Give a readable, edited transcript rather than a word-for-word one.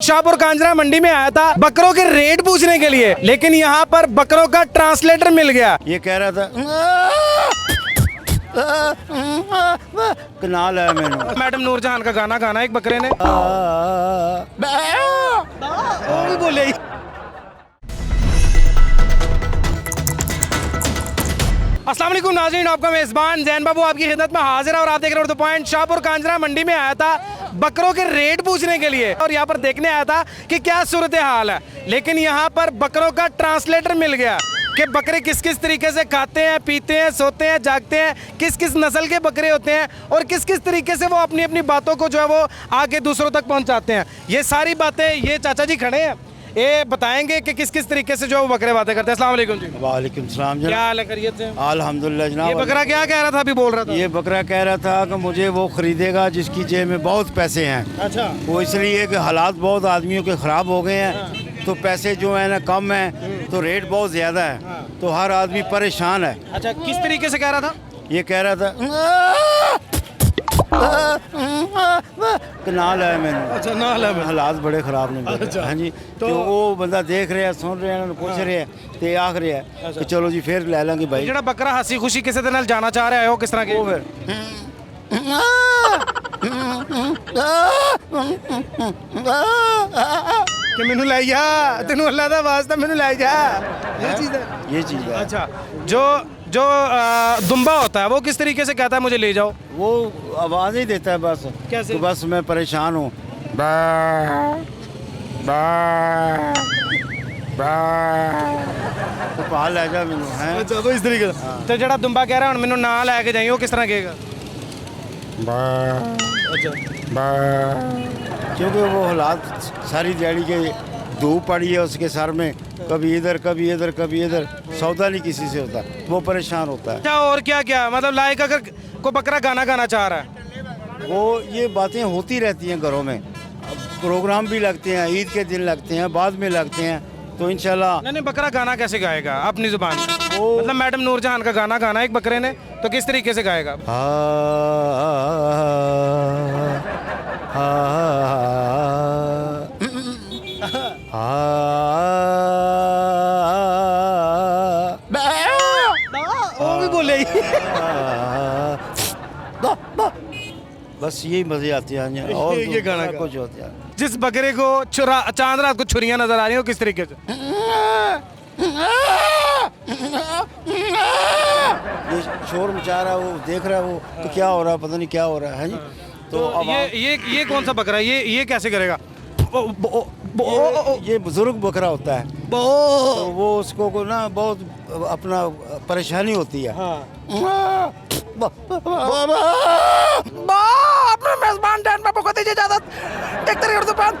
शाहपुर कांजरा मंडी में आया था बकरों के रेट पूछने के लिए, लेकिन यहाँ पर बकरों का ट्रांसलेटर मिल गया। ये कह रहा था कनाल है मैंने। मैडम नूरजहान का गाना गाना एक बकरे ने बोले। अस्सलाम वालेकुम नाज़रीन, आपका मेज़बान जैन बाबू आपकी खिदमत में हाजिर है और आप देख रहे हैं उर्दू पॉइंट। शाहपुर कांजरा मंडी में आया था बकरों के रेट पूछने के लिए और यहाँ पर देखने आया था कि क्या सूरत हाल है, लेकिन यहाँ पर बकरों का ट्रांसलेटर मिल गया कि बकरे किस किस तरीके से खाते हैं, पीते हैं, सोते हैं, जागते हैं, किस किस नस्ल के बकरे होते हैं और किस किस तरीके से वो अपनी अपनी बातों को जो है वो आगे दूसरों तक पहुँचाते हैं। ये सारी बातें ये चाचा जी खड़े हैं, ये बताएंगे कि किस किस तरीके से जो वो बकरे बातें करते हैं। अस्सलाम वालेकुम जी। वालेकुम सलाम क्या जनाब। हाल है, खैरियत से? अल्हम्दुलिल्लाह जनाब। ये बकरा क्या कह रहा था, अभी बोल रहा था? ये बकरा कह रहा था कि मुझे वो खरीदेगा जिसकी जेब में बहुत पैसे हैं। अच्छा। वो इसलिए कि हालात बहुत आदमियों के ख़राब हो गए हैं, तो पैसे जो है ना कम हैं, तो रेट बहुत ज़्यादा है, तो हर आदमी परेशान है। अच्छा, किस तरीके से कह रहा था? ये कह रहा था कनाल है मैंने। अच्छा, नाल है। हालात बड़े ख़राब ने मेरे। अच्छा। हाँ जी। तो तो वो बंदा देख रहे हैं, सुन रहे हैं, पूछ रहे हैं, तो आख रहे हैं कि चलो जी फिर ले लेंगे भाई। ਜਿਹੜਾ बकरा हसी खुशी किसी ਦੇ ਨਾਲ ਜਾਣਾ ਚਾਹ ਰਿਹਾ ਹੈ ਉਹ ਕਿਸ ਤਰ੍ਹਾਂ वो के फिर कि मैनू ले जा, तेनू अल्लाह दा वास्ता मैनू ले जा, ये चीज़ है। ये चीज़ है। अच्छा, जो जो दुम्बा होता है वो किस तरीके से कहता है मुझे ले जाओ? वो आवाज़ ही देता है बस। कैसे? तो बस मैं परेशान हूँ। तो पाल ले जा मैनू है। अच्छा, तो इस तरीके से तो ਜਿਹੜਾ दुम्बा कह रहा है ਹੁਣ ਮੈਨੂੰ ਨਾਲ ਲੈ ਕੇ ਜਾਈਂ ਉਹ ਕਿਸ ਤਰ੍ਹਾਂ ਕਹੇਗਾ? अच्छा। क्योंकि वो हालात सारी दिहाड़ी के धूप पड़ी है उसके सर में, कभी इधर कभी इधर कभी इधर, सौदा नहीं किसी से होता, वो परेशान होता है। अच्छा, और क्या क्या मतलब लाइक अगर कोई बकरा गाना गाना चाह रहा है? वो ये बातें होती रहती हैं घरों में, अब प्रोग्राम भी लगते हैं, ईद के दिन लगते हैं, बाद में लगते हैं, तो इंशाल्लाह। नहीं, बकरा गाना कैसे गाएगा अपनी जुबान में? वो मतलब मैडम नूरजहान का गाना गाना एक बकरे ने, तो किस तरीके से गाएगा? वो भी बोले बस यही मजे आते हैं और ये गाना का। कुछ होता है। जिस बकरे को चांद रात को छुरियां नजर आ रही हो किस तरीके से? ये शोर मचा रहा है, वो देख रहा है वो तो क्या हो रहा है, पता नहीं क्या हो रहा है जी। तो अब ये कौन सा बकरा है? ये कैसे करेगा? ये बुजुर्ग बकरा होता है, तो वो उसको को ना बहुत अपना परेशानी होती है। अपने मेजबान जैन बाबू को दीजिए इजाजत। देखते रहिए उर्दू पॉइंट।